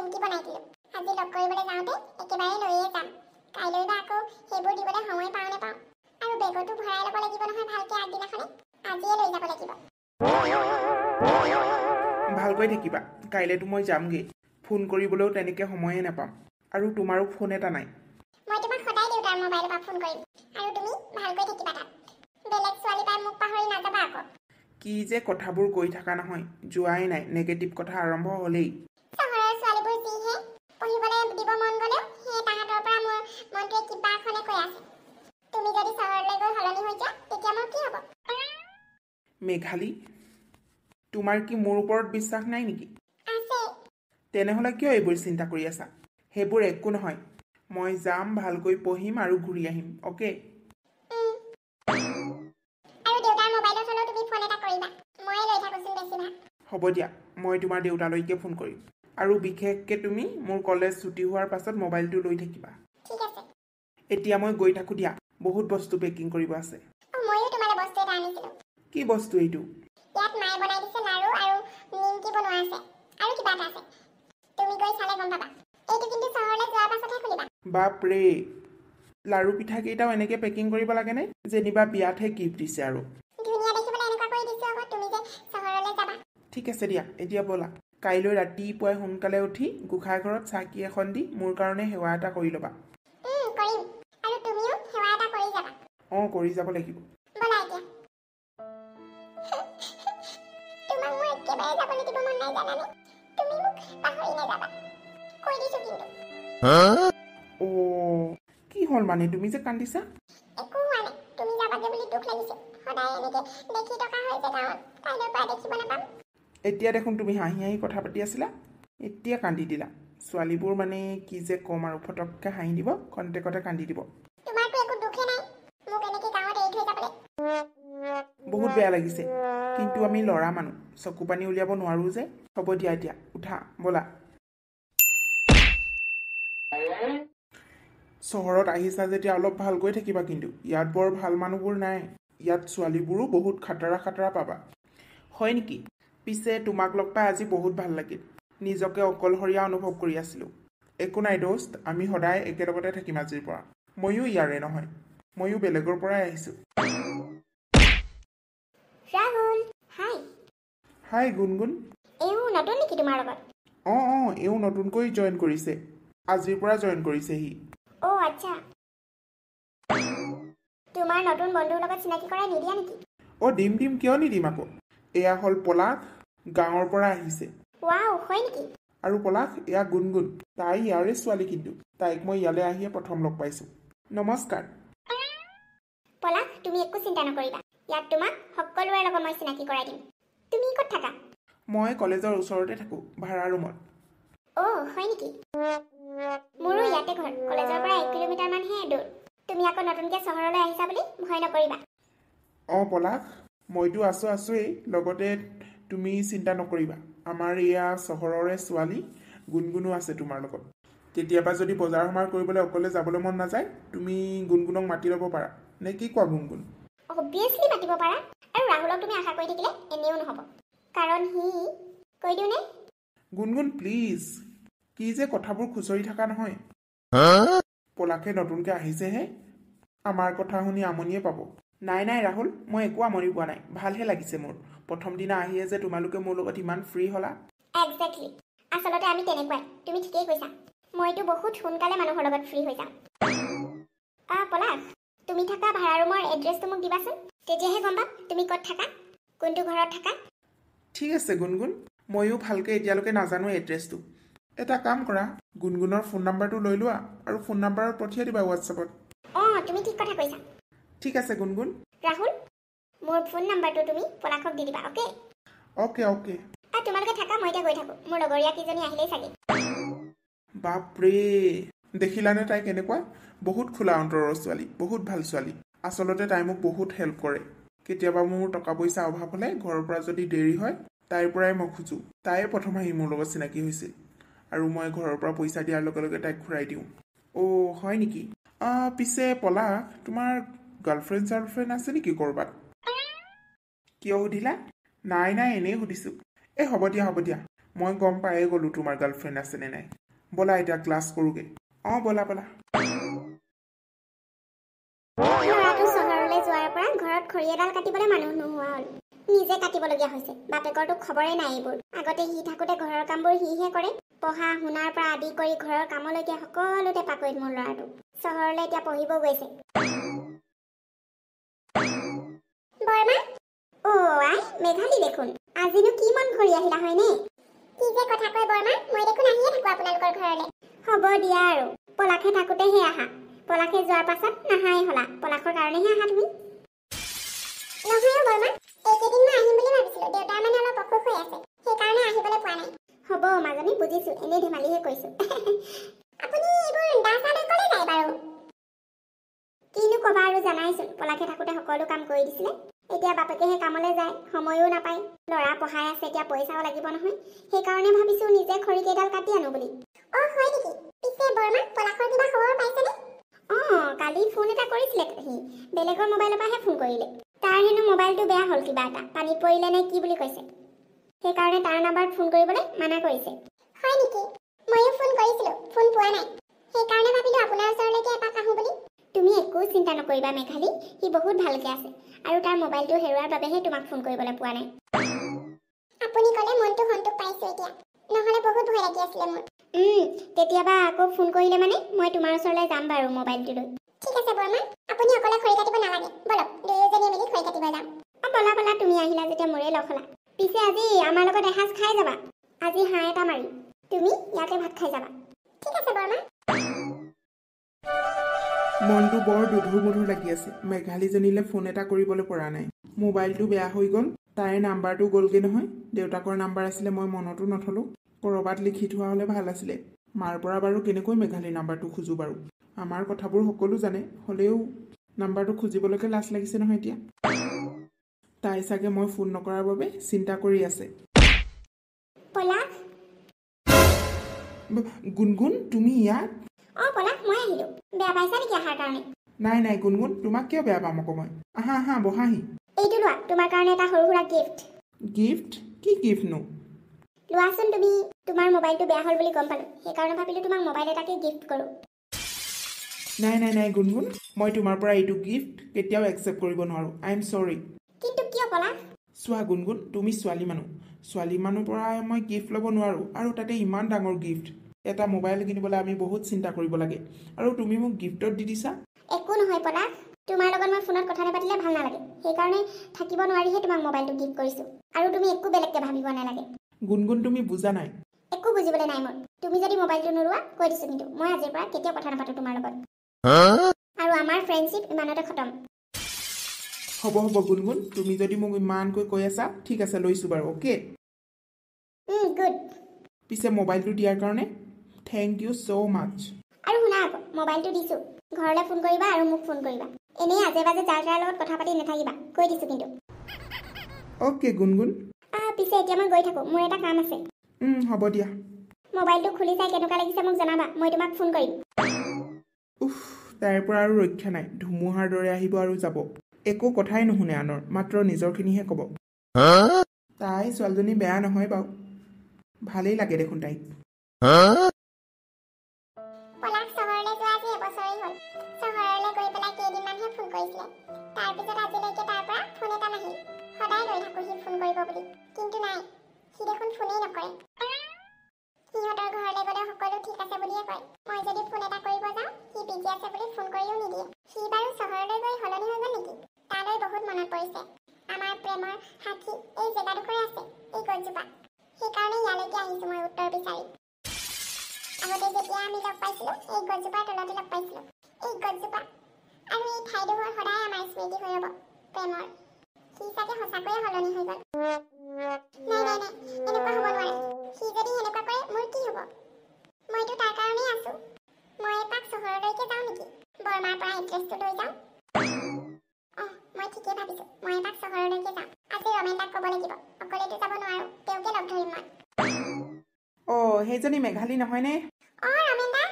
নিমকি বনাইছিলো আজি লগ কৰিবলৈ যাওঁতে একেবাৰে লৈয়ে যাম কাইলৈ বা আকৌ সেইবোৰ দিবলৈ সময় পাওঁ নে পাওঁ আৰু বেগতো ভৰাই ল'ব লাগিব নহয় ভালকৈ আগদিনাখনে আজিয়ে লৈ যাব লাগিব ভালকৈ থাকিবা কাইলৈতো মই যামগৈ ফোন কৰিবলৈও তেনেকৈ সময়ে নাপাম আৰু তোমাৰো ফোন এটা নাই মই তোমাক সদায় দেউতাৰ মোবাইলৰ পৰা ফোন কৰিম আৰু তুমি ভালকৈ থাকিবা তাত বেলেগ ছোৱালী পাই মোক পাহৰি নাযাবা আকৌ কি যে কথাবোৰ কৈ থকা নহয় যোৱাই নাই নেগেটিভ কথা আৰম্ভ হ'লেই চহৰৰ ছোৱালীবোৰ যিহে পঢ়িবলৈ দিব মন গ'লেও সেই তাহাঁতৰ পৰা মোৰ মনটোৱে কিবা এখনে কৈ আছে তুমি যদি চহৰলৈ গৈ সলনি হৈ যোৱা তেতিয়া মোৰ কি হ'ব মেঘালী তোমাৰ কি মোৰ ওপৰত বিশ্বাস নাই নেকি আছে তেনেহ'লে কিয় এইবোৰ চিন্তা কৰি আছা সেইবোৰ একো নহয় মই যাম ভালকৈ পঢ়িম আৰু ঘূৰি আহিম অ'কে আৰু দেউতাৰ মোবাইলত হ'লেও তুমি ফোন এটা কৰিবা ময়ে লৈ থাকোঁচোন বেছিভাগ হ'ব দিয়া মই তোমাৰ দেউতালৈকে ফোন কৰিম আৰু বিশেষকৈ তুমি মোৰ কলেজ ছুটি হোৱাৰ পাছত মোবাইলটো লৈ থাকিবা ঠিক আছে এতিয়া মই গৈ থাকোঁ দিয়া বহুত বস্তু পেকিং কৰিব আছে ময়ো তোমালৈ বস্তু এটা আনিছিলোঁ কি বস্তু এইটো ইয়াত মায়ে বনাই দিছে লাৰু আৰু নিমকি বনোৱা আছে আৰু কিবা এটা আছে তুমি গৈ চালে গম পাবা এইটো কিন্তু চহৰলৈ যোৱাৰ পাছতহে খুলিবা বাপৰে লাৰু পিঠাকেইটাও এনেকৈ পেকিং কৰিব লাগেনে যেনিবা বিয়াতহে গিফ্ট দিছে আৰু ধুনীয়া দেখিবলৈ এনেকুৱা কৰি দিছোঁ আকৌ তুমি যে চহৰলৈ যাবা ঠিক আছে দিয়া এতিয়া ব'লা কাইলৈ ৰাতিপুৱাই সোনকালে উঠি গোঁসাই ঘৰত চাকি এখন দি মোৰ কাৰণে সেৱা এটা কৰি ল'বা কৰিম আৰু তুমিও সেৱা এটা কৰি যাবা অঁ কৰি যাব লাগিব ব'লা এতিয়া তোমাক মই একেবাৰে যাবলৈ দিব মন নাই জানানে তুমি মোক পাহৰি নাযাবা কৈ দিছোঁ কিন্তু অ' কি হ'ল মানে তুমি যে কান্দিছা একো হোৱা নাই তুমি যাবাগে বুলি দুখ লাগিছে সদায় এনেকৈ দেখি থকা হয় যে গাঁৱত কাইলৈৰ পৰা দেখিব নাপাম এতিয়া দেখোন তুমি হাঁহি হাঁহি কথা পাতি আছিলা এতিয়া কান্দি দিলা ছোৱালীবোৰ মানে কি যে ক'ম আৰু ফটককৈ হাঁহি দিব খন্তেকতে কান্দি দিব তোমাৰতো একো দুখে নাই মোক এনেকৈ গাঁৱত এৰি থৈ যাবলৈ বহুত বেয়া লাগিছে কিন্তু আমি ল'ৰা মানুহ চকু পানী উলিয়াব নোৱাৰোঁ যে হ'ব দিয়া এতিয়া উঠা ব'লা চহৰত আহিছা যেতিয়া অলপ ভালকৈ থাকিবা কিন্তু ইয়াত বৰ ভাল মানুহবোৰ নাই ইয়াত ছোৱালীবোৰো বহুত খাটাৰা খাটাৰা পাবা হয় নেকি পিছে তোমাক লগ পাই আজি বহুত ভাল লাগিল নিজকে অকলশৰীয়া অনুভৱ কৰি আছিলোঁ একো নাই দোস্ত আমি সদায় একেলগতে থাকিম আজিৰ পৰা ময়ো ইয়াৰে নহয় ময়ো বেলেগৰ পৰাই আহিছোঁ ৰাহুল হাই হাই গুণগুণ এও নতুন নেকি তোমাৰ লগত অঁ এও নতুনকৈ জইন কৰিছে আজিৰ পৰা জইন কৰিছে সি অ' আচ্ছা তোমাৰ নতুন বন্ধুৰ লগত চিনাকি কৰাই নিদিয়া নেকি অঁ দিম কিয় নিদিম আকৌ এয়া হ'ল পলাশ গাঁৱৰ পৰা আহিছে ৱাও হয় নেকি আৰু পলাশ এয়া গুণগুণ তাই ইয়াৰে ছোৱালী কিন্তু তাইক মই ইয়ালৈ আহিয়ে প্ৰথম লগ পাইছোঁ নমস্কাৰ পলাশ তুমি একো চিন্তা নকৰিবা ইয়াত তোমাক সকলোৰে লগত মই চিনাকি কৰাই দিম তুমি ক'ত থাকা মই কলেজৰ ওচৰতে থাকোঁ ভাড়া ৰুমত অ' হয় নেকি মোৰো ইয়াতে ঘৰ কলেজৰ পৰা 1 কিলোমিটাৰমানহে দূৰ তুমি আকৌ নতুনকৈ চহৰলৈ আহিছা বুলি ভয় নকৰিবা অঁ পলাশ মইতো আছোঁৱেই লগতে তুমি চিন্তা নকৰিবা আমাৰ এয়া চহৰৰে ছোৱালী গুণগুণো আছে তোমাৰ লগত কেতিয়াবা যদি বজাৰ সমাৰ কৰিবলৈ অকলে যাবলৈ মন নাযায় তুমি গুণগুণক মাতি ল'ব পাৰা নে কি কোৱা গুণগুণ অবভিয়াছলি মাতিব পাৰা আৰু ৰাহুলক তুমি আশা কৰি থাকিলে এনেও নহ'ব কাৰণ সি কৈ দিওঁনে গুণগুণ প্লিজ কি যে কথাবোৰ খুচৰি থকা নহয় পলাশে নতুনকৈ আহিছেহে আমাৰ কথা শুনি আমনিয়ে পাব নাই ৰাহুল মই একো আমনি পোৱা নাই ভালহে লাগিছে মোৰ প্ৰথম দিনা আহিয়ে যে তোমালোকে মোৰ লগত ইমান ফ্ৰী হ'লা একজেক্টলি আচলতে আমি তেনেকুৱাই তুমি ঠিকেই কৈছা মইতো বহুত সোনকালে মানুহৰ লগত ফ্ৰী হৈ যাম পলাশ তুমি থাকা ভাড়া ৰুমৰ এড্ৰেছটো মোক দিবাচোন তেতিয়াহে গম পাম তুমি ক'ত থাকা কোনটো ঘৰত থাকা ঠিক আছে গুণগুণ ময়ো ভালকৈ এতিয়ালৈকে নাজানো এড্ৰেছটো এটা কাম কৰা গুণগুণৰ ফোন নাম্বাৰটো লৈ লোৱা আৰু ফোন নাম্বাৰত পঠিয়াই দিবা হোৱাটছএপত তুমি ঠিক কথা কৈছা ঠিক আছে গুণগুণ ৰাহুল মোৰ ফোন নাম্বাৰটো তুমি পলাশক দি দিবা অ'কে তোমালোকে থাকা মই এতিয়া গৈ থাকোঁ মোৰ লগৰীয়া কেইজনী আহিলেই চাগে বাপৰে দেখিলানে তাই কেনেকুৱা বহুত খোলা অন্তৰৰ ছোৱালী বহুত ভাল ছোৱালী আচলতে তাই মোক বহুত হেল্প কৰে কেতিয়াবা মোৰ টকা পইচা অভাৱ হ'লে ঘৰৰ পৰা যদি দেৰি হয় তাইৰ পৰাই মই খোজোঁ তাইয়ে প্ৰথম আহি মোৰ লগত চিনাকি হৈছিল আৰু মই ঘৰৰ পৰা পইচা দিয়াৰ লগে লগে তাইক ঘূৰাই দিওঁ অ' হয় নেকি পিছে পলাশ তোমাৰ গাৰ্লফ্ৰেণ্ড আছে নেকি ক'ৰবাত কিয় সুধিলা নাই এনেই সুধিছোঁ হ'ব দিয়া মই গম পায়ে গ'লো তোমাৰ গাৰ্লফ্ৰেণ্ড আছে নে নাই ব'লা এতিয়া ক্লাছ কৰোঁগে অঁ ব'লা ব'লা ল'ৰাটো চহৰলৈ যোৱাৰ পৰা ঘৰত খৰি এডাল কাটিবলৈ মানুহ নোহোৱা হ'ল নিজে কাটিবলগীয়া হৈছে বাপেকৰতো খবৰে নাই এইবোৰ আগতে সি থাকোঁতে ঘৰৰ কামবোৰ সিহে কৰে পঢ়া শুনাৰ পৰা আদি কৰি ঘৰৰ কামলৈকে সকলোতে পাকৈত মোৰ ল'ৰাটো চহৰলৈ এতিয়া পঢ়িব গৈছে বৰমা অ' আই মেঘালী দেখোন আজিনো কি মন কৰি আহিলা হয়নে কি যে কথা কয় বৰমা মই দেখোন আহিয়ে থাকোঁ আপোনালোকৰ ঘৰলৈ হ'ব দিয়া আৰু পলাশে থাকোঁতেহে আহা পলাশে যোৱাৰ পাছত নাহাই হ'লা পলাশৰ কাৰণেহে আহা তুমি নহয় বৰমা এইকেইদিন মই আহিম বুলি ভাবিছিলোঁ দেউতাৰ মানে অলপ অসুখ হৈ আছে সেইকাৰণে আহিবলৈ পোৱা নাই হ'ব মাজনী বুজিছোঁ এনেই ধেমালিহে কৈছোঁ আপুনি এইবোৰ দা চা ক'লে যায় বাৰু কিনো ক'বা আৰু জানাইচোন পলাশে থাকোঁতে সকলো কাম কৰি দিছিলে এতিয়া বাপেকেহে কামলৈ যায় সময়ো নাপায় ল'ৰা পঢ়াই আছে এতিয়া পইচাও লাগিব নহয় সেইকাৰণে ভাবিছোঁ নিজে খৰিকেইডাল কাটি আনো বুলি অ' হয় নেকি পিছে বৰমা পলাশৰ কিবা খবৰ পাইছেনে অঁ কালি ফোন এটা কৰিছিলে সি বেলেগৰ মোবাইলৰ পৰাহে ফোন কৰিলে তাৰ হেনো মোবাইলটো বেয়া হ'ল কিবা এটা পানীত পৰিলে নে কি বুলি কৈছে সেইকাৰণে তাৰ নাম্বাৰত ফোন কৰিবলৈ মানা কৰিছে হয় নেকি ময়ো ফোন কৰিছিলোঁ ফোন পোৱা নাই সেইকাৰণে ভাবিলোঁ আপোনাৰ ওচৰলৈকে এপাক আহোঁ বুলি তুমি একো চিন্তা নকৰিবা মেঘালী সি বহুত ভালকৈ আছে আৰু তাৰ মোবাইলটো হেৰুৱাৰ বাবেহে তোমাক ফোন কৰিবলৈ পোৱা নাই আপুনি ক'লে মনটো সন্তোষ পাইছোঁ এতিয়া নহ'লে বহুত ভয় লাগি আছিলে মোৰ কেতিয়াবা আকৌ ফোন কৰিলে মানে মই তোমাৰ ওচৰলৈ যাম বাৰু মোবাইলটো লৈ ঠিক আছে বৰমা আপুনি অকলে খৰি কাটিব নালাগে বলক দুয়োজনীয়ে মিলি খৰি কাটিব যাম অঁ বলা বলা তুমি আহিলা যেতিয়া মোৰে লগ হ'লা পিছে আজি আমাৰ লগত এসাঁজ খাই যাবা আজি হাঁহ এটা মাৰি তুমি ইয়াতে ভাত খাই যাবা ঠিক আছে বৰমা মনটো বৰ দুধুৰ মুধুৰ লাগি আছে মেঘালীজনীলৈ ফোন এটা কৰিবলৈ পৰা নাই মোবাইলটো বেয়া হৈ গ'ল তাইৰ নাম্বাৰটো গ'লগৈ নহয় দেউতাকৰ নাম্বাৰ আছিলে মই মনতো নথলোঁ ক'ৰবাত লিখি থোৱা হ'লে ভাল আছিলে মাৰ পৰা বাৰু কেনেকৈ মেঘালীৰ নাম্বাৰটো খোজোঁ বাৰু আমাৰ কথাবোৰ সকলো জানে হ'লেও নাম্বাৰটো খুজিবলৈকে লাজ লাগিছে নহয় এতিয়া তাই চাগে মই ফোন নকৰাৰ বাবে চিন্তা কৰি আছে পলাশ গুণগুণ তুমি ইয়াত অঁ পলাশ মই আহিলোঁ বেয়া পাইছা নেকি অহাৰ কাৰণে নাই নাই গুণগুণ তোমাক কিয় বেয়া পাম আকৌ মই আহা আহা বহাহি এইটো লোৱা তোমাৰ কাৰণে এটা সৰু সুৰা গিফ্ট গিফ্ট কি গিফ্টনো লোৱাচোন তুমি তোমাৰ মোবাইলটো বেয়া হ'ল বুলি গম পালোঁ সেইকাৰণে ভাবিলোঁ তোমাক মোবাইল এটাকে গিফ্ট কৰোঁ নাই নাই নাই গুণগুণ মই তোমাৰ পৰা এইটো গিফ্ট কেতিয়াও একচেপ্ট কৰিব নোৱাৰোঁ আই এম চৰি কিন্তু কিয় পলাশ চোৱা গুণগুণ তুমি ছোৱালী মানুহ পৰা মই গিফ্ট ল'ব নোৱাৰোঁ আৰু তাতে ইমান ডাঙৰ গিফ্ট এটা মোবাইল কিনিবলৈ আমি বহুত চিন্তা কৰিব লাগে আৰু তুমি মোক গিফ্টত দি দিছা একো নহয় পলাশ তোমাৰ লগত মই ফোনত কথা নাপাতিলে ভাল নালাগে সেইকাৰণে থাকিব নোৱাৰিহে তোমাক মোবাইলটো গিফ্ট কৰিছোঁ আৰু তুমি একো বেলেগকৈ ভাবিব নালাগে গুণগুণ তুমি বুজা নাই একো বুজিবলৈ নাই মোৰ তুমি যদি মোবাইলটো নোলোৱা কৈ দিছোঁ কিন্তু মই আজিৰ পৰা কেতিয়াও কথা নাপাতো তোমাৰ লগত আৰু আমাৰ ফ্ৰেণ্ডশ্বিপ ইমানতে খতম হ'ব হ'ব গুণগুণ তুমি যদি মোক ইমানকৈ কৈ আছা ঠিক আছে লৈছোঁ বাৰু অ'কে গুড পিছে মোবাইলটো দিয়াৰ কাৰণে থেংক ইউ ছ' মাছ আৰু শুনা আকৌ মোবাইলটো দিছোঁ ঘৰলৈ ফোন কৰিবা আৰু মোক ফোন কৰিবা এনেই আজে বাজে যাৰ যাৰ লগত কথা পাতি নাথাকিবা কৈ দিছোঁ কিন্তু অ'কে গুণগুণ পিছে এতিয়া মই গৈ থাকোঁ মোৰ এটা কাম আছে হ'ব দিয়া মোবাইলটো খুলি চাই কেনেকুৱা লাগিছে মোক জনাবা মই তোমাক ফোন কৰিম তাইৰ পৰা আৰু ৰক্ষা নাই ধুমুহাৰ দৰে আহিব আৰু যাব একো কথাই নুশুনে আনৰ মাত্ৰ নিজৰখিনিহে ক'ব তাই ছোৱালীজনী বেয়া নহয় বাৰু ভালেই লাগে দেখোন তাইক পলাশ চহৰলৈ যোৱা আজি এবছৰেই হ'ল চহৰলৈ গৈ পেলাই কেইদিনমানহে ফোন কৰিছিলে তাৰপিছত আজিলৈকে তাৰ পৰা ফোন এটা নাহিল সদায় ৰৈ থাকোঁ সি ফোন কৰিব বুলি কিন্তু নাই সি দেখোন ফোনেই নকৰে সিহঁতৰ ঘৰলৈ গ'লে সকলো ঠিক আছে বুলিয়ে কয় মই যদি ফোন এটা কৰিব যাওঁ সি বিজি আছে বুলি ফোন কৰিও নিদিয়ে সি বাৰু চহৰলৈ গৈ সলনি হৈ গ'ল নেকি তালৈ বহুত মনত পৰিছে আমাৰ প্ৰেমৰ সাক্ষী এই জেগাডোখৰে আছে এই গছজোপা সেইকাৰণে ইয়ালৈকে আহিছোঁ মই উত্তৰ বিচাৰি আগতে যেতিয়া আমি লগ পাইছিলোঁ এই গছজোপাৰ তলতে লগ পাইছিলোঁ এই গছজোপা আৰু এই ঠাইডোখৰ সদায় আমাৰ স্মৃতি হৈ ৰ'ব প্ৰেমৰ সি চাগে সঁচাকৈয়ে সলনি হৈ গ'ল নাই নাই নাই এনেকুৱা হ'ব নোৱাৰে সি যদি এনেকুৱা কৰে মোৰ কি হ'ব মইতো তাৰ কাৰণেই আছোঁ মই এপাক চহৰলৈকে যাওঁ নেকি বৰমাৰ পৰা এড্ৰেছটো লৈ যাওঁ মই ঠিকেই ভাবিছোঁ মই এপাক চহৰলৈকে যাম আজি ৰমেন দাক ক'ব লাগিব অকলেতো যাব নোৱাৰোঁ তেওঁকে লগ ধৰিম মই সেইজনী মেঘালী নহয়নে ৰমেন দা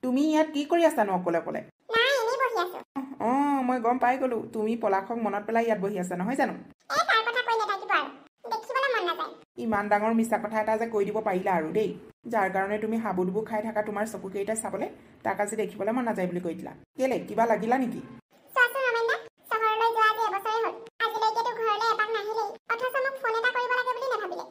তুমি ইয়াত কি কৰি আছানো অকলে অকলে নাই এনেই বহি আছোঁ মই গম পাই গ'লো তুমি পলাশক মনত পেলাই ইয়াত বহি আছা নহয় জানো তাৰ কথা কৈ নাথাকিব আৰু দেখিবলৈ মন নাযায় ইমান ডাঙৰ মিছা কথা এটা যে কৈ দিব পাৰিলা আৰু দেই, যাৰ কাৰণে তুমি হাবুডুবু খাই থকা তোমাৰ চকুকেইটা চাবলৈ তাক আজি দেখিবলৈ মন নাযায় বুলি কৈ দিলা। কেলে কিবা লাগিলা নেকি? চোৱাচোন ৰমেন দা, চহৰলৈ যোৱা আজি এবছৰে হ'ল, আজিলৈকেতো ঘৰলৈ এপাক নাহিলেই, অথচ মোক ফোন এটা কৰিব লাগে বুলি নাভাবিলে।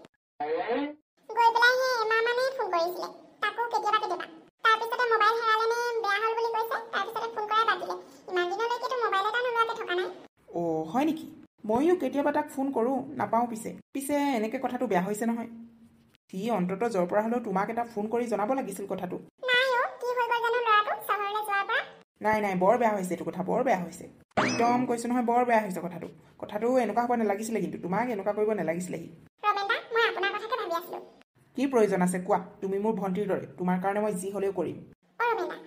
গৈ পেলাই সেই এমাহ মানেই ফোন কৰিছিলে, তাকো কেতিয়াবা কেতিয়াবা। তাৰপিছতে মোবাইল হেৰালে নে বেয়া হ'ল বুলি কৈছে, তাৰপিছতে ফোন কৰাই বাদ দিলে। ইমান দিনলৈকেতো মোবাইল এটা নোলোৱাকৈ থকা নাই। অ' হয় নেকি? ময়ো কেতিয়াবা তাক ফোন কৰোঁ, নাপাওঁ। পিছে এনেকৈ কথাটো বেয়া হৈছে নহয়। সি অন্ততঃ য'ৰ পৰা হ'লেও তোমাক এটা ফোন কৰি জনাব লাগিছিল কথাটো। নাই অ', কি হৈ গ'ল জানো ল'ৰাটো চহৰলৈ যোৱাৰ পৰা। নাই বৰ বেয়া হৈছে এইটো কথা, বৰ বেয়া হৈছে। একদম কৈছোঁ নহয়, বৰ বেয়া হৈছে কথাটো এনেকুৱা হ'ব নালাগিছিলে, কিন্তু তোমাক এনেকুৱা কৰিব নালাগিছিলে সি। ৰমেন দা, মই আপোনাৰ কথাকে ভাবি আছিলোঁ। কি প্ৰয়োজন আছে কোৱা? তুমি মোৰ ভণ্টিৰ দৰে, তোমাৰ কাৰণে মই যি হ'লেও কৰিম। অ' ৰমেন দা,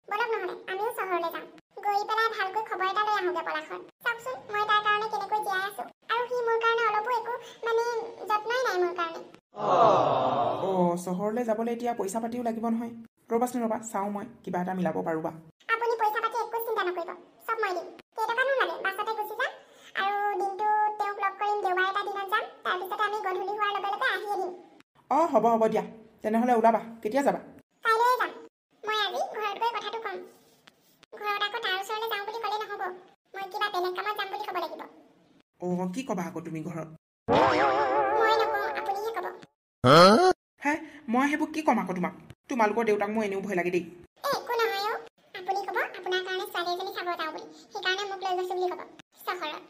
বলক নহ'লে আমিও চহৰলৈ যাম। গৈ পেলাই ভালকৈ খবৰ এটা লৈ আহোঁগৈ পলাশৰ। চাওকচোন মই তাৰ কাৰণে কেনেকৈ জীয়াই আছোঁ, আৰু সি মোৰ কাৰণে অলপো একো যত্নই নাই মোৰ কাৰণে। অ' চহৰলৈ যাবলৈ এতিয়া পইচা পাতিও লাগিব নহয়। ৰ'বাচোন চাওঁ মই কিবা এটা মিলাব পাৰোঁ বা। আপুনি পইচা পাতি একো চিন্তা নকৰিব, চব মই দিম। কেইটকানো লাগে, বাছতে গুচি যাম আৰু দিনটো তেওঁক লগ কৰিম, দেওবাৰ এটা দিনত যাম, তাৰপিছতে আমি গধূলি হোৱাৰ লগে লগে আহিয়ে দিম। অঁ হ'ব দিয়া, তেনেহ'লে ওলাবা। কেতিয়া যাবা? কাইলৈয়ে যাম। মই আজি ঘৰত গৈ কথাটো ক'ম। ঘৰত আকৌ তাৰ ওচৰলৈ যাওঁ বুলি ক'লে নহ'ব, মই কিবা বেলেগ কামত যাম বুলি ক'ব লাগিব। অ' কি ক'বা আকৌ তুমি ঘৰত? মই নকওঁ, আপুনিহে ক'ব। হে, মই সেইবোৰ কি ক'ম আকৌ তোমাক? তোমালোকৰ দেউতাক মোৰ এনেও ভয় লাগে দেই। একো নহয় অ', আপুনি ক'ব আপোনাৰ কাৰণে ছোৱালী এজনী চাব যাওঁ বুলি, সেইকাৰণে মোক লৈ গৈছোঁ বুলি ক'ব চহৰত।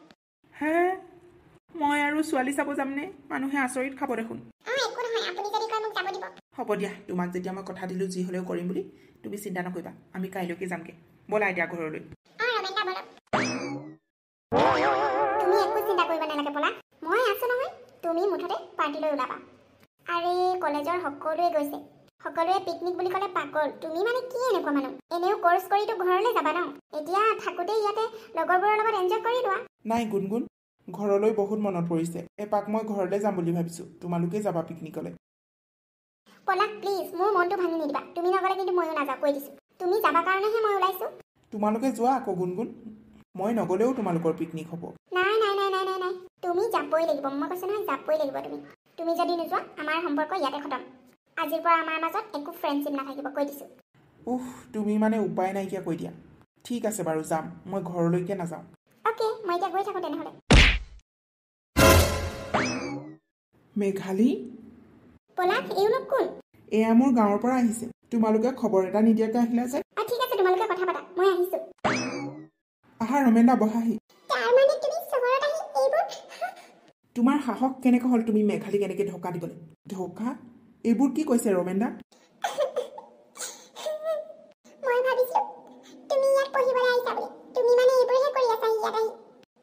হে, মই আৰু ছোৱালী চাব যামনে? মানুহে আচৰিত খাব দেখোন। একো নহয়, আপুনি যদি কয় মোক যাব দিব। হ'ব দিয়া, তোমাক যেতিয়া মই কথা দিলোঁ যি হ'লেও কৰিম বুলি, তুমি চিন্তা নকৰিবা। আমি কাইলৈকে যামগৈ, ব'লা এতিয়া ঘৰলৈ। ৰমেন দা বলক। তুমি একো চিন্তা কৰিব নালাগে পলাশ, মই আছোঁ নহয়। তুমি মুঠতে পাৰ্টিলৈ ওলাবা। আৰে কলেজৰ সকলোৱে গৈছে, সকলোৱে পিকনিক বুলি ক'লে পাগল। তুমি কি এনেকুৱা মানুহ? এনেও কোৰ্চ কৰিতো ঘৰলৈ যাবা ন, এতিয়া থাকোঁতে ইয়াতে লগৰবোৰৰ লগত এনজয় কৰি লোৱা। নাই গুণগুণ, ঘৰলৈ বহুত মনত পৰিছে। এপাক মই ঘৰলৈ যাম বুলি ভাবিছোঁ, তোমালোকে যাবা পিকনিকলৈ। পলাশ প্লিজ, মোৰ মনটো ভাঙি নিদিবা। তুমি নগ'লে কিন্তু ময়ো নাযাওঁ, কৈ দিছোঁ। তুমি যাবা কাৰণেহে মই ওলাইছোঁ। তোমালোকে যোৱা আকৌ গুণগুণ, মই নগ'লেও তোমালোকৰ পিকনিক হ'ব। নাই তুমি যাবই লাগিব, মই কৈছোঁ নহয়, যাবই লাগিব তুমি। তুমি যদি নোযোৱা আমাৰ সম্পৰ্ক ইয়াতে খতম। আজিৰ পৰা আমাৰ মাজত একো ফ্ৰেণ্ডশ্বিপ নাথাকিব, কৈ দিছোঁ। তুমি উপায় নাইকিয়া কৈ দিয়া। ঠিক আছে বাৰু, যাম। মই ঘৰলৈকে নাযাওঁ। অ'কে, মই এতিয়া গৈ থাকোঁ তেনেহ'লে। মেঘালী, পলাশ, এওঁলোক কোন? এয়া মোৰ গাঁৱৰ পৰা আহিছে। তোমালোকে খবৰ এটা নিদিয়াকৈ আহিলা যে? ঠিক আছে, তোমালোকে কথা পাতা, মই আহিছোঁ। আহা ৰমেন দা, বহাহি। তাৰমানে তুমি চহৰত আহি এইবোৰ? তোমাৰ সাহস কেনেকৈ হ'ল তুমি মেঘালীক এনেকৈ ধোকা দিবলৈ? ধোকা? এইবোৰ কি কৈছে ৰমেন দা? মই ভাবিছিলোঁ তুমি ইয়াত পঢ়িবলৈ আহিছা বুলি। তুমি এইবোৰহে কৰি আছা ইয়াত আহি।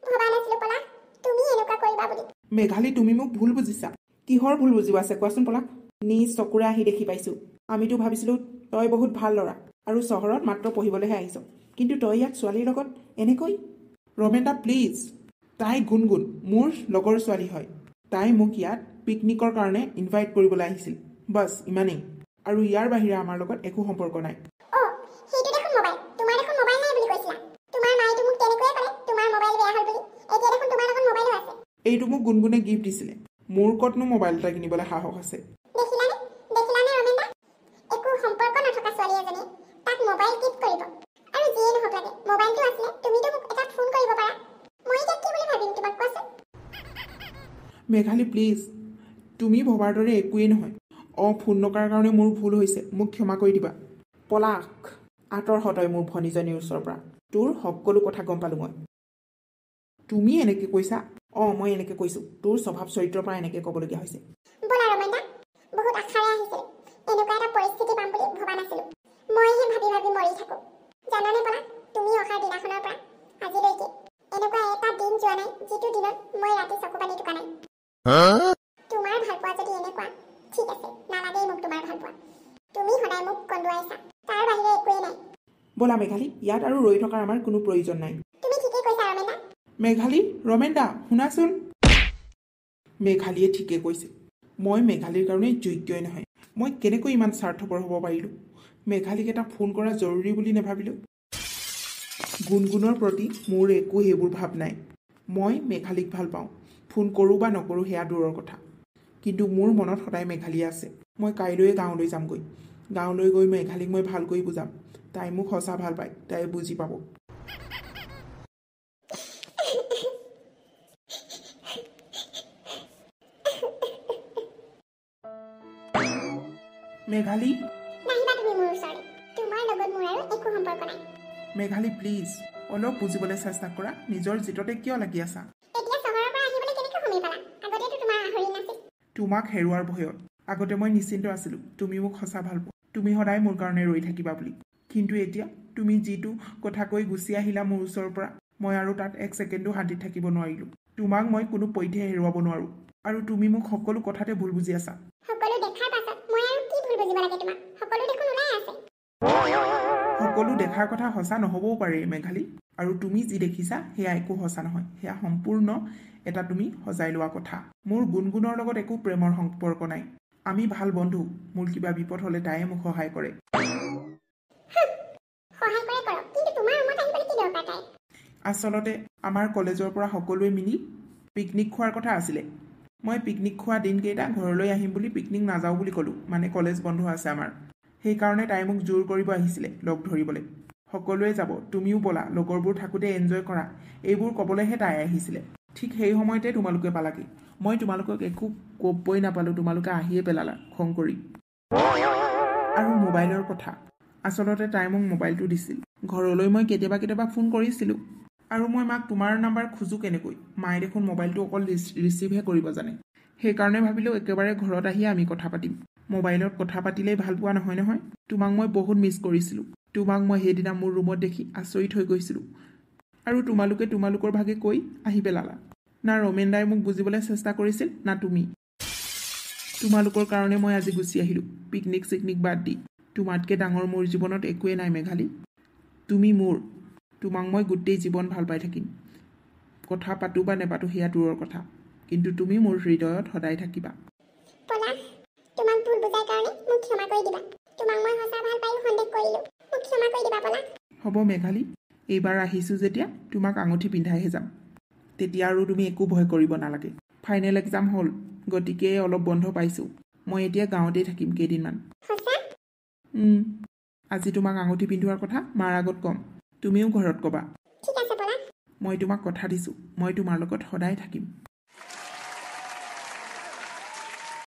ভবা নাছিলোঁ পলাশ, তুমি এনেকুৱা কৰিবা বুলি। মেঘালী, তুমি মোক ভুল বুজিছা। কিহৰ ভুল বুজিব আছে কোৱাচোন পলাশ? নিজ চকুৰে আহি দেখি পাইছোঁ। আমিতো ভাবিছিলোঁ তই বহুত ভাল ল'ৰা আৰু চহৰত মাত্ৰ পঢ়িবলৈহে আহিছ, কিন্তু তই ইয়াত ছোৱালীৰ লগত এনেকৈ? ৰমেন দা প্লিজ, তাই গুণগুণ মোৰ লগৰ ছোৱালী হয়। তাই মোক ইয়াত পিকনিকৰ কাৰণে ইনভাইট কৰিবলৈ আহিছিল, বাছ ইমানেই। আৰু ইয়াৰ বাহিৰে আমাৰ লগত একো সম্পৰ্ক নাই। সেইটো দেখোন মোবাইল, তোমাৰ দেখোন মোবাইল নাই বুলি কৈছিলা। তোমাৰ মায়েতো মোক তেনেকৈয়ে ক'লে, তোমাৰ মোবাইল বেয়া হ'ল বুলি। এতিয়া দেখোন তোমাৰ লগত মোবাইলো আছে। এইটো মোক গুণগুণে গিফ্ট দিছিলে। মোৰ ক'তনো মোবাইল এটা কিনিবলৈ সাহস আছে? দেখিলানে ৰমেন দা? একো সম্পৰ্ক নথকা ছোৱালী এজনী তাক মোবাইল গিফ্ট কৰিব। আৰু যিয়ে নহওক লাগে, মোবাইলটো আছিলে, তুমিতো মোক এটা ফোন কৰিব পাৰা। মই এতিয়া কি বুলি ভাবিম তোমাক কোৱাচোন? মেঘালী প্লিজ, তুমি ভবাৰ দৰে একোৱেই নহয়। ফোন নকৰাৰ কাৰণে মোৰ ভুল হৈছে, মোক ক্ষমা কৰি দিবা। পলাশ, আঁতৰ তই মোৰ ভনীজনীৰ ওচৰৰ পৰা। তোৰ সকলো কথা গম পালোঁ মই। তুমি এনেকৈ কৈছা? মই এনেকৈ কৈছোঁ। তোৰ স্বভাৱ চৰিত্ৰৰ পৰা এনেকৈ ক'বলগীয়া হৈছে। ব'লা ৰমেন দা, বহুত আশাৰে আহিছিলোঁ। এনেকুৱা এটা পৰিস্থিতি পাম বুলি ভবা নাছিলোঁ। মইহে ভাবি মৰি থাকোঁ। জানানে পলাশ, তুমি অহাৰ দিনাখনৰ পৰা আজিলৈকে এনেকুৱা এটা দিন যোৱা নাই যিটো দিনত মই ৰাতি চকু পানী টুকা নাই। তোমাৰ ভালপোৱা যদি এনেকুৱা, ঠিক আছে, নালাগেই মোক তোমাৰ ভালপোৱা। তুমি সদায় মোক কন্দুৱাইছা, তাৰ বাহিৰে একোৱেই নাই। ব'লা মেঘালী, ইয়াত আৰু ৰৈ থকাৰ আমাৰ কোনো প্ৰয়োজন নাই। তুমি ঠিকেই কৈছা ৰমেন দা। মেঘালী, ৰমেন দা শুনাচোন। মেঘালীয়ে ঠিকে কৈছে। মই মেঘালীৰ কাৰণে যোগ্যই নহয়। মই কেনেকৈ ইমান স্বাৰ্থপৰ হ'ব পাৰিলোঁ? মেঘালীক এটা ফোন কৰা জৰুৰী বুলি নাভাবিলোঁ। গুণগুণৰ প্ৰতি মোৰ একো সেইবোৰ ভাৱ নাই। মই মেঘালীক ভাল পাওঁ। ফোন কৰোঁ বা নকৰোঁ সেয়া দূৰৰ কথা। কিন্তু মোৰ মনত সদায় মেঘালী আছে। মই কাইলৈ গাঁৱলৈ যামগৈ। গাঁৱলৈ গৈ মেঘালীক মই ভালকৈ বুজাম। তাই মোক সঁচা ভাল পায়, তাই বুজি পাব। মেঘালী, নাহিবা তুমি মোৰ ওচৰলৈ। তোমাৰ লগত মোৰ আৰু একো সম্পৰ্ক নাই। মেঘালী প্লিজ, অলপ বুজিবলৈ চেষ্টা কৰা। নিজৰ জিততে কিয় লাগি আছা? এতিয়া চহৰৰ পৰা আহিবলৈ কেনেকৈ সময় পালা? আগতেতো তোমাৰ আহৰি নাছিল। তোমাক হেৰুৱাৰ ভয়ত। আগতে মই নিশ্চিন্ত আছিলোঁ তুমি মোক সঁচা ভাল পোৱা, তুমি সদায় মোৰ কাৰণে ৰৈ থাকিবা বুলি। কিন্তু এতিয়া তুমি যিটো কথা কৈ গুচি আহিলা মোৰ ওচৰৰ পৰা, মই আৰু তাত এক ছেকেণ্ডো শান্তিত থাকিব নোৱাৰিলোঁ। তোমাক মই কোনো পধ্যে হেৰুৱাব নোৱাৰোঁ। আৰু তুমি মোক সকলো কথাতে ভুল বুজি আছা। সকলো দেখাৰ পাছত মই আৰু কি ভুল বুজিব লাগে তোমাক? সকলো দেখোন ওলাই আছে। সকলো দেখাৰ কথা সঁচা নহ'বও পাৰে মেঘালী। আৰু তুমি যি দেখিছা সেয়া একো সঁচা নহয়। সেয়া সম্পূৰ্ণ এটা তুমি সজাই লোৱা কথা। মোৰ গুণগুণৰ লগত একো প্ৰেমৰ সম্পৰ্ক নাই। আমি ভাল বন্ধু। মোৰ কিবা বিপদ হ'লে তাইয়ে মোক সহায় কৰে। সহায় কৰে কৰক, কিন্তু তোমাৰ ৰুমত আহিবলৈ কি দৰকাৰ তাই? আচলতে আমাৰ কলেজৰ পৰা সকলোৱে মিলি পিকনিক খোৱাৰ কথা আছিলে। মই পিকনিক খোৱা দিনকেইটা ঘৰলৈ আহিম বুলি পিকনিক নাযাওঁ বুলি ক'লোঁ। মানে কলেজ বন্ধ আছে আমাৰ। সেইকাৰণে তাই মোক জোৰ কৰিব আহিছিলে লগ ধৰিবলৈ। সকলোৱে যাব, তুমিও ব'লা, লগৰবোৰ থাকোঁতে এনজয় কৰা, এইবোৰ ক'বলৈহে তাই আহিছিলে। ঠিক সেই সময়তে তোমালোকে পালাগে। মই তোমালোকক একো ক'বই নাপালোঁ, তোমালোকে আহিয়ে পেলালা খং কৰি। আৰু মোবাইলৰ কথা, আচলতে তাই মোক মোবাইলটো দিছিল। ঘৰলৈ মই কেতিয়াবা ফোন কৰিছিলোঁ। আৰু মই মাক তোমাৰ নাম্বাৰ খোজোঁ কেনেকৈ? মায়ে দেখোন মোবাইলটো অকল ৰিচিভহে কৰিব জানে। সেইকাৰণে ভাবিলোঁ একেবাৰে ঘৰত আহি আমি কথা পাতিম। মোবাইলত কথা পাতিলেই ভাল পোৱা নহয় নহয়। তোমাক মই বহুত মিছ কৰিছিলোঁ। তোমাক মই সেইদিনা মোৰ ৰুমত দেখি আচৰিত হৈ গৈছিলোঁ। আৰু তোমালোকে তোমালোকৰ ভাগে কৈ আহি পেলালা। না ৰমেন দাই মোক বুজিবলৈ চেষ্টা কৰিছিল, না তুমি। তোমালোকৰ কাৰণে মই আজি গুচি আহিলোঁ, পিকনিক চিকনিক বাদ দি। তোমাতকৈ ডাঙৰ মোৰ জীৱনত একোৱেই নাই মেঘালী। তুমি মোৰ। তোমাক মই গোটেই জীৱন ভাল পাই থাকিম। কথা পাতোঁ বা নেপাতোঁ সেয়া দূৰৰ কথা, কিন্তু তুমি মোৰ হৃদয়ত সদায় থাকিবা। পলাশ, তোমাক ভুল বুজাৰ কাৰণে মোক ক্ষমা কৰি দিবা। তোমাক মই সঁচা ভাল পায়ো সন্দেহ কৰিলোঁ। মোক ক্ষমা কৰি দিবা পলাশ। হ'ব মেঘালী, এইবাৰ আহিছোঁ যেতিয়া তোমাক আঙুঠি পিন্ধাইহে যাম। তেতিয়া আৰু তুমি একো ভয় কৰিব নালাগে। ফাইনেল এক্সাম হ'ল, গতিকে অলপ বন্ধ পাইছোঁ। মই এতিয়া গাঁৱতেই থাকিম কেইদিনমান। সঁচা? আজি তোমাক আঙুঠি পিন্ধোৱাৰ কথা মাৰ আগত ক'ম। তুমিও ঘৰত ক'বা। ঠিক আছে পলাশ। মই তোমাক কথা দিছোঁ, মই তোমাৰ লগত সদায় থাকিম।